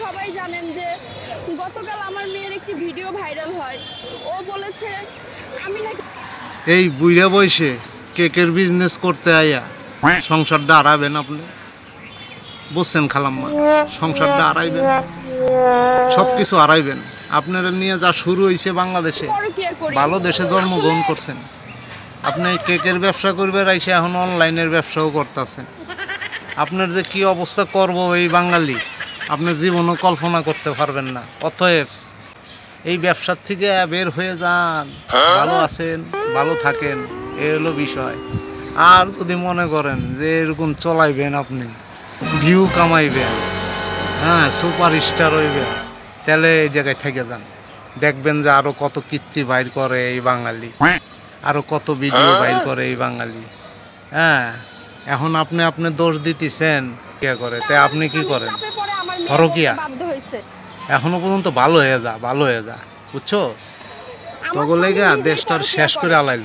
সবাই জানেন যে গতকাল আমার মেয়ের একটি ভিডিও ভাইরাল হয়। ও বলেছে আমি নাকি এই বুইড়া বয়সে কেকের বিজনেস করতে আইয়া সংসারটা আড়াবেন আপনি, বুঝছেন খালাম্মা? সংসারটা আড়াইবেন, সব কিছু আড়াইবেন। আপনারা নিয়ে যা শুরু হয়েছে বাংলাদেশে, পরকীয়া করি। ভালো দেশে জন্মগ্রহণ করছেন। আপনি কেকের ব্যবসা করবে রাইসে এখন অনলাইনের ব্যবসাও করতেছেন। আপনার যে কি অবস্থা করব এই বাঙালি আপনি জীবনও কল্পনা করতে পারবেন না। অতএব এই ব্যবসার থেকে বের হয়ে যান, ভালো আছেন, ভালো থাকেন, এ হলো বিষয়। আর যদি মনে করেন যে এরকম চলাইবেন, আপনি ভিউ কামাইবেন, হ্যাঁ সুপার স্টার হইবেন, তাহলে এই জায়গায় থেকে যান। দেখবেন যে আরও কত কীর্তি বাইর করে এই বাঙালি, আরও কত ভিডিও বাইর করে এই বাঙালি। হ্যাঁ, এখন আপনি দোষ দিতেছেন কে করে, তাই আপনি কি করেন? চাপে পড়ে আমার মেয়ে পরকীয়া বাধ্য হয়েছে। এখনো পর্যন্ত ভালো হয়ে যা, ভালো হয়ে যা, বুঝছো? আমার তগো লেগা স্বামী নিজেই দেশটার পরকীয়া শেষ করে করে। আলাইলো।